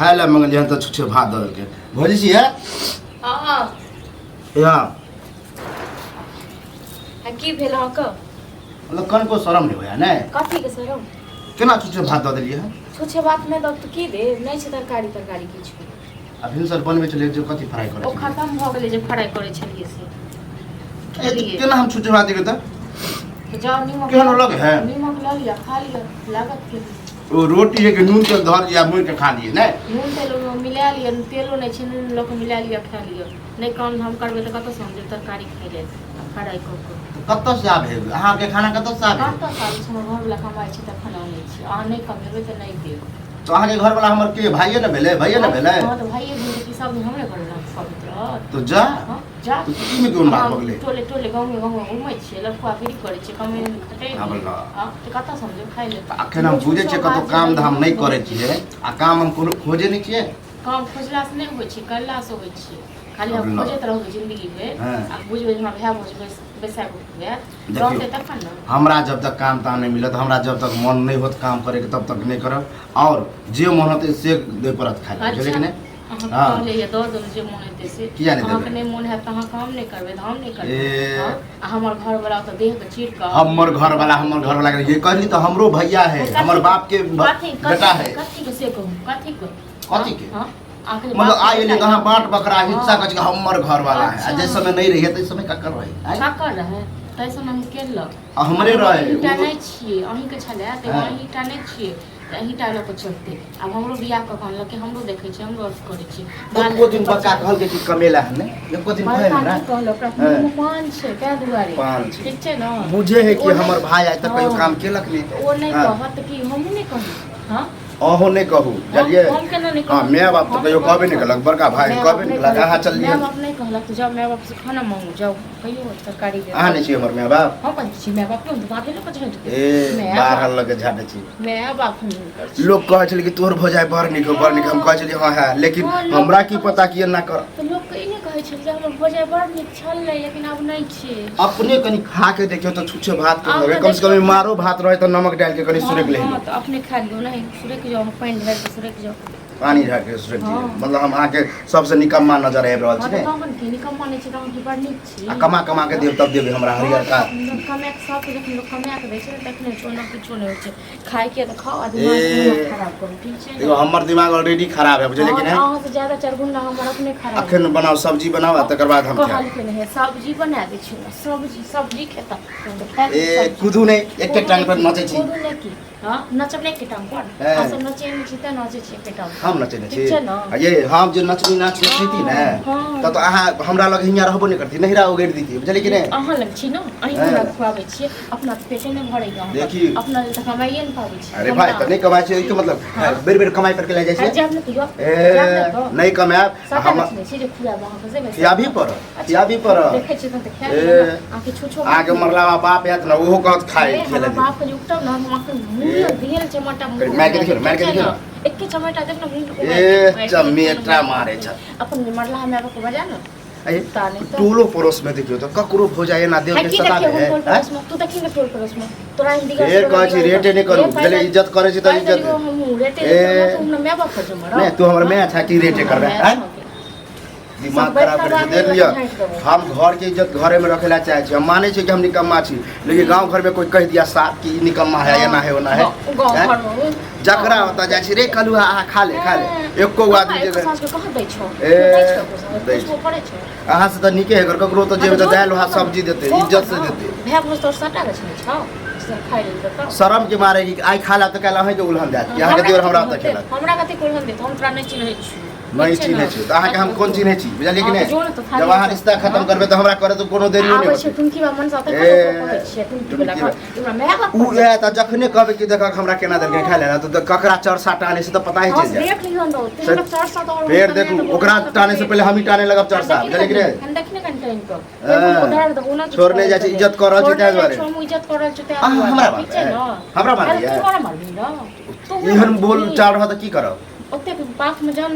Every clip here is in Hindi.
खाए ला मंगलियन तो छुछे भात दल के भोजी छी है हां हां की भेल ह क मतलब कन को शरम नहीं होया ने कथी के शरम केना छुछे भात दल दिए है छुछे भात में दब की दे नहीं छै तरकारी किछु आ भिनसर बनबे चले जो कथी फ्राई करे ओ खत्म भ गेलै जे फ्राई करे छलिए से केना हम छुछे भात दिए तो जाओ नीमक केहन लगे है नीमक ला लिया खा लिया लागत के ओ रोटी है कि नून तेल धर दिया मुड़ के खा लिए ने नून तेल मिला लिया तेलो नहीं छै नून लोग मिला लिया खा लिया नहीं काम हम करबे तो कत समझे तरकारी खाइ ले फ्राई कर कत से आबे अहाँ के खाना कत से आबे कत से आबे हम घर वाला कमाई छै त खाना नहीं छै आ नहीं कमेबे त नहीं देब तो अहाँ के घर वाला हमर के भाइये न भेले हां तो भाइये भेले कि सब हमरे घर ना पवित्र तो जा जा तो की में कोन बात भगले टोले गांव में घुमै छै लफुआ गिरी करे छै कमे खटे हां बोला हां तो कत समझे खाइ ले अखन हम बुझे छियै कतो काम धाम नहीं करे छियै आ काम हम कोनो खोजे नहीं छियै काम खोजला से नहीं होय छै करला से होय छै खाली हम खोजत रहू जिंदगी में आ बुझबे हमरा भाय बुझबे बैसा हुए रहते तखन न हमरा जब तक काम ताम नहीं मिलत हमरा जब तक मन नहीं होत काम करे के तब तक नहीं करब और जे मन होते से दे परत खाए बुझले कि नहीं हां पहले ये दो जे मन होते से किया नहीं देबे नहीं मन है त हम काम नहीं करबे हम नहीं करबे हमर घर वाला तो देह के चीर का हमर घर वाला ये कहली तो हमरो भैया है हमर बाप के बेटा है कथी के से कहूं कथी के हां मतलब आए ले कहां बाट बकरा हिस्सा कच के हमर घर वाला है जैसे समय नहीं रही है तो समय का कर रही का कर रहे तैसे हम केल हमरे रहे टानै छियै अहीं के छले त अहीं टानै छियै अहीं टालो को चलते अब हमरो बियाह क कहल के हमरो देखे छै हमरो अर्थ करे छै एको दिन बच्चा कहल के कि कमेला है ने एको दिन कहल ना कहलो प्राथमिक में पान छै के दुआरे ठीक छै ना बुझे है कि हमर भाई आज तक कहियो काम केलक नहीं ओ नहीं कहत कि हम नहीं कही हां अहो नहीं कहू चलिए हां मैं बाप तो कहियो कहबे नहीं करलक बड़का भाई कहबे नहीं करलक हां चलिए मैं बाप नहीं कहलक जब मैं बाप से खाना मांगू जाओ कहियो तरकारी दे हां नहीं छी हमर मैं बाप हां कहि छी मैं बाप तो बात लोग कछ ए बाहर लगे झाड़े छी मैं बाप नहीं कर लोग कहे छले कि तोर भजाय बर निको हम कहे छले हां है लेकिन हमरा की पता कि ना कर तो लोग कहि नहीं कहे छले जे हमर भजाय बर निक छल लेकिन अब नहीं छी अपने कनी खा के देखियो तो छुछे भात के कम से कम मारो भात रहे तो नमक डाल के कनी सुरेक ले हां तो अपने खा लियो नहीं सुरेक जो हम पानी ढाल के सुरेक जो पानी ढाल के सुरेक दियो मतलब हम आके सबसे निकम्मा नजर आबि रहल छी हां तो की निकम्मा नहीं छी तो हम की बड़ निक छी कमा के देब तब देबे हमरा हरियर का कमा के सब जखन लोग कमा के दै छै तखने छोना किछो नहीं होय छै खाय के तो खाओ दिमाग खराब करू ठीक छै देखो हमर दिमाग ऑलरेडी खराब है बुझले कि नहीं हां से ज्यादा चरगुना हमर अपने खराब अखन बनाओ सब्जी बनाओ तकर बाद हम खाए के नहीं सब्जी बना दे छी सब्जी खेता ए कुदू नहीं एक टांग पर नचे छी कुदू नहीं की हां नचब नहीं के टांग पर असल नचे नहीं छी त नचे छी के टांग हम नचे छी ये हम जे नचनी नाच थी ना त अहाँ हमरा लग हिया रहबो नहीं करती नहिरा उगेड़ दीती बुझले कि नहीं अहाँ लग छी ना अहीं हमरा खुआबै छी अपना पेटे नहीं भरेगा देखी अपना त कमाइए नहीं पाबै छी अरे भाई त नहीं कमाई छै के मतलब बेर कमाई करके ले जाय छै जब न कियो नहीं कमाब हम छी जे खुआ वहां से या भी पर देखे छी त खाए आके छुछो आगे मरलावा बाप यात ना ओहो कहत खाए खेले बाप के उठब ना हम मुंह दियल चमटा मुंह मैं के देखियो एके चमटा देख ना मुंह ए चमेटा मारे छ अपन मरला हमरा को बजा ना टोलो पड़ोस में देखियो तो ककरो हो जाए ना देव के सता है तू देखी ना टोल पड़ोस में तोरा हिंदी का फेर कह छी रेटे नहीं करू जले इज्जत करे छी त इज्जत हम रेटे हम मैं बाप कर मरा नहीं तू हमर मैं अच्छा की रेटे करबे हैं दिमाग खराब कर देख लिया हम घर के इज्जत घरे में रखेला चाहे छी हम माने छी कि हम निकम्मा छी लेकिन गांव घर में कोई कह दिया साथ कि निकम्मा है या ना है ओना है जकरा होता जाय छी रे कलु आ खा ले एको आदमी जे कहां दै छो दै छो पड़े छो अहाँ से त निके है ककरो तो जे दाल वहा सब्जी देते इज्जत से देते भै भोज तो सटा के छौ खाइ ले त शरम के मारे कि आई खाला त कहला है के उल्हन जात यहां के देवर हमरा त खेला हमरा कते उल्हन दे हम तोरा नहीं चिन्है छी नहीं चिन्है छी त अहाँ के हम कोन चिन्है छी बुझलिए कि नहीं जब अहाँ रिश्ता खत्म करबे त हमरा करे तो कोनो देरी नहीं होत तुम की मन साथे कहै छी तुम की लगा हमरा मैं बाप उ ए त जखने कहबे कि देख हमरा केना देल के खाइ लेना त ककरा चरसा टाने से त पता ही चल जाए देख लियो न तेरा चरसा तो फेर देखू ओकरा टाने से पहले हम ही टाने लगब चरसा बुझलिए कि नहीं हम देखने कंटेन को उधार दो ना छोड़ने जाय छी इज्जत कर छी ताय बारे हम इज्जत कर छी ताय हमरा मार हमरा मार न एहन बोल चाल रहा त की करब ओते बाप में जन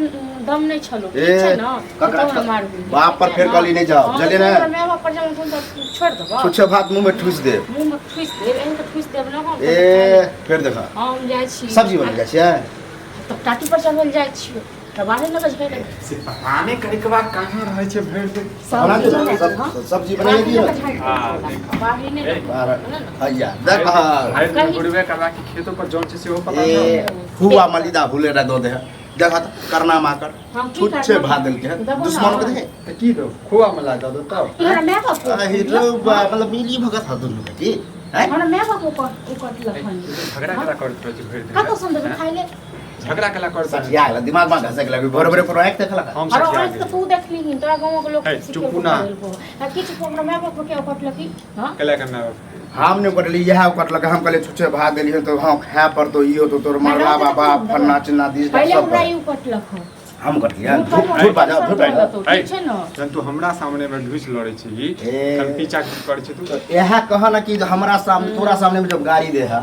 दम नहीं छलो ठीक है ना ककरा बाप पर फेर कली नहीं जाओ जल्दी ना मैं बाप पर जब तुम छोड़ दबा कुछ भात मुंह में ठूस दे मुंह में ठूस दे एहन ठूस दे ना ए फिर देखा हम जाय छी सब्जी बन जाय छै तो टाटी पर चढ़ल जाइ छियै त बाहर न बज गए से पानी करे के बाद कहां रहे छे भर दिन बना दे, सब सब्जी बनाइए दियो बाहर ने भैया देख भाई गुड़वे करवा के खेतों पर जौन छे से वो पता ए ना हुआ मलिदा भूले रे दो दे देखा त करना माकर हम की छुच्छे करना? भादल के दुश्मन के देखे तो की दो खोआ में ला दो तब इहरा मैं बाप हिरो मतलब मिली भगत ह दुनु के हैं हमरा मैं बाप को लखन झगड़ा कला करत रहे भर का दिन तो सुंदर खाइले झगड़ा कला करत सचिया आला दिमाग में घसक लगे भोर भोर प्रोजेक्ट देखला हम अरे सब और तो तू देख ली तोरा गांव के लोग है, चुप ना। किछ हमरा मैं बाप के कट लकी हां कला करना हमने कटली यह कटलक हम कहले छुच्छे भाग देली तो हां खा पर तो इहो तो तोर मरला बाबा फन्ना चिन्ना दिस पहले सब हमरा यू कट लख हम कट लिया झूठ बाजा झूठ बाजा ठीक छै न जन तू हमरा सामने में ढुस लड़े छी ए। हम पीछा कर छी तू यह कह ना कि हमरा सामने तोरा सामने में जब गाड़ी दे है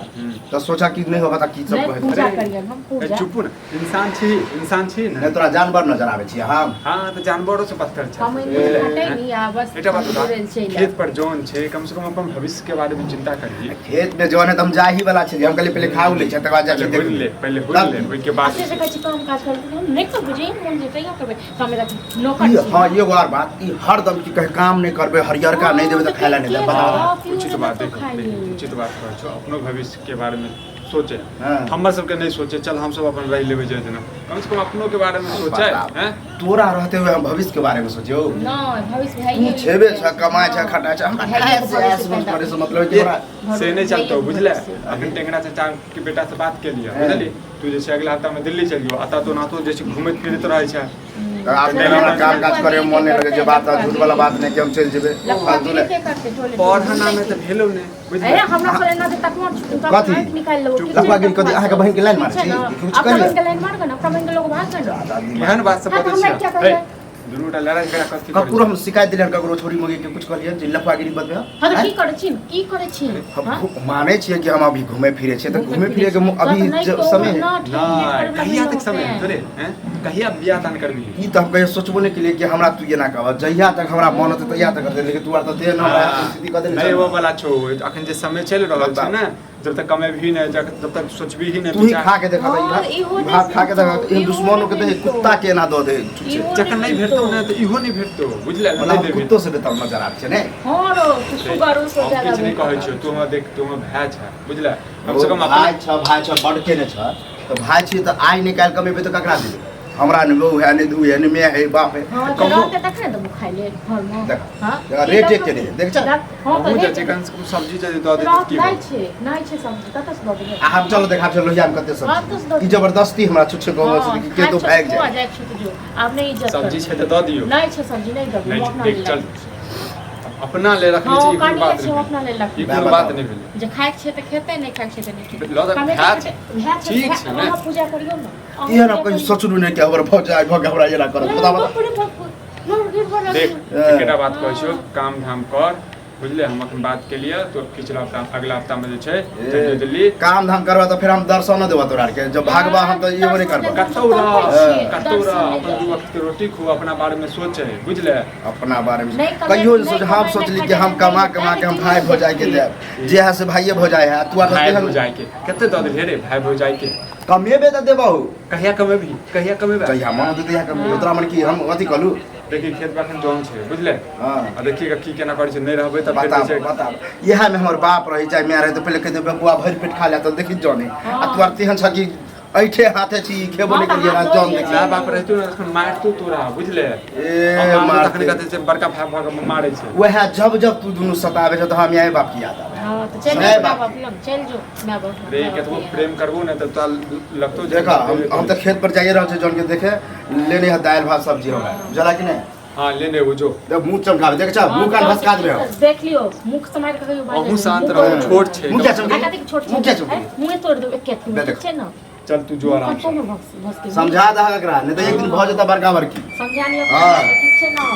तो सोचा कि नहीं होगा कि सब नहीं कहे पूजा अरे, करियन हम ए, पूजा चुप ना इंसान छी ना नहीं तोरा जानवर नजर आवे छी हम हां तो जानवरों से पत्थर छे हम इन्हें हटे नहीं आ बस एटा बात बता जुड़ल छै खेत पर जौन छे कम से कम अपन भविष्य के बारे में चिंता करिए खेत में जो है तो हम जा ही वाला छी हम कहले पहले खाऊ ले तकर बाद जा पहले देख हुल ले पहले हुल तब- ले ओई के बाद अच्छे से कछ काम काज कर हम नहीं कर बुझे मन जे तैयार करबे हमें नौकर छी हां ये और बात ई हरदम की कहे काम नहीं करबे हरियर का नहीं देबे तो खाइला नहीं दे बता उचित बात देखो उचित बात कह छो अपनो भविष्य के बारे में सोचे हाँ। हमर सबके नहीं सोचे चल हम सब अपन रह लेबे जे जना कम से कम अपनों के बारे में सोचे हैं तोरा रहते हुए हम भविष्य के बारे में सोचियो ना भविष्य है तू छेबे छ कमाए छ खटाए छ हमरा ऐसे ऐसे मत करे से मतलब कि हमरा से नहीं चलतो बुझले अखन टेंगरा चाचा के बेटा से बात के लिया बुझली तू जैसे अगला हफ्ता में दिल्ली चलियो आता तो ना तो जैसे घूमत फिरत रहे छ आप मेरा काम काज करे में मन नहीं लगे जे बात झूठ वाला बात नहीं कि हम चल जेबे फालतू ले पढ़ना में तो भेलो ने अरे बुझले हमरा करे ना तक मोर कथी? निकाल लो लफागिरी कथी? अहाँके बहिन के लाइन मारै छी? कि कुछ करियै? अपन के लाइन मार ना अपन के लोग भाग गए केहन बात सब हाँ, तो हमरा क्या बता करबै? छै दुनूटा लड़ाई झगड़ा कथी ककरो हम शिकायत दिलन ककरो छोरी मगे के कुछ करिए जे लफागिरी बतबे हां तो की करे छी की करे छी हम माने छिए कि हम अभी घूमे फिरे छिए तो घूमे फिरे के अभी समय है ना कहिया तक समय है तोरे हैं कहिया बियाह दान करबी ई तो हम कहियो सोचबो नहीं केलिए कि हमरा तू ये ना कहब जहिया तक हमरा मन होते तहिया तक कर दे लेकिन तू आर तो दे ना स्थिति कर दे नहीं वो वाला छो अखन जे समय चल रहल छै ना जब तक कमे भी नहीं जब तक सोचबी ही नहीं तू ही खा के देखा भात खा के देखा इन दुश्मनों के दे कुत्ता के ना दो दे जखन नहीं भेटतो ना तो इहो नहीं भेटतो बुझले वाला नहीं देबी कुत्तों से बेटा नजर आब छै ने हां रो सुगारो से हम ज्यादा किछ नहीं कहै छियो तू हमरा देख तू हमरा भाई छै बुझले कम से कम भाई छ भाई छ बड़ के ने छ तो भाई छी तो आइ निकाल कमेबे तो ककरा देबे हमरा ने वो है ने दू है ने मैं है बाप है हां तो रहते तक ने तो खाइ ले घर में देख हां रेट एक के नहीं देख छ हां हम तो जे चिकन सब्जी जे दऽ दे की नहीं छे सब्जी कत से दऽ देबे आ हम चलो देखा चलो हम कते हाँ, तो सब दो- ई जबरदस्ती हमरा छुच्छे गांव से कि के तो भाग जाए जो आप नहीं इज्जत सब्जी छै तऽ दऽ दियौ नहीं छे सब्जी नहीं दो नहीं अपना देख ले चल अपना ले रखनी हां छै काटी बात छे अपना ले लख ई मैं कोनो बताऊं। बात नहीं भेलै जे खाए छे त खेते नहीं खाए छे त नहीं खेते लऽ दे, कमे भात खाते- भात छे, ठीक भात- छै ने। अहाँ पूजा करियो ना ये ना कहीं सोचलू नहीं कि हमर भौज जाए भग हमरा ये ना करत बता बता देख केटा बात कहै छियो काम धाम कर बुझले हम अपन बात के लिए तो पिछला हफ्ता अगला हफ्ता में जे छै चलियो दिल्ली काम धाम करबा तो फिर हम दर्शन देबा तोरा के जब भागबा हम तो ये नहीं करबा कतौ रह अपन दू वक्त के रोटी खो अपना बारे में सोचे बुझले अपना बारे में नहीं कमे- कहियो नहीं हम कमे- सोचली नहीं कि हम खटे- कमा नहीं कमा के हम खटे- भाई भौजाई के दे जे है से भाइये भौजाई है तू आर भाई तो भौजाई के कते दऽ दे रे भाई भौजाई के कमेबे त देबहु कहिया कमेबी कहिया कमेबे कहिया मन देते या कमे तोरा मन की हम अथी कहलू देखी खेत बाखन जौन छै बुझले हां आ देखिएगा की केना करै छै नहीं रहबै त फिर बता जे छै बता यह में हमर बाप रही चाहे मैं रहे तो पहले कहते बबुआ भर पेट खा ले तो देखी जाने आ तू आर तेहन छ कि ऐठे हाथे छी खेबो नहीं करिए ना जान देखी ना बाप रहतौ ना तखन मारतौ तोरा बुझले ए तखन मारते कहते छै बड़का भाई भाग मारै छै वह जब जब तू दुनु सतावे छ तो हम यही बाप की याद आवे हां तो चल नहीं जा बाप। बाप लग चल जो ना बाप रे केतबो प्रेम करबो ना त तोरा लगतौ जे देखा हम तो खेत पर जाइए रहल छै जौन के देखे लेने है दाल भात सब्जी होगा जला कि नहीं हां लेने वो जो देख मुंह चमकावे देख छ मुंह कान भसका देबे हो देख लियो मुख समार के कहियो बात अहू शांत रहो छोट छै मुंह क्या छोट चमके छोट मुंह क्या चमके मुंह तोड़ दो एक केत देख। छे ना चल तू जो आराम से कौन भस भस के समझा दहा एकरा नहीं तो एक दिन भ जता बड़का बड़की समझा लियो हाँ। ठीक छे ना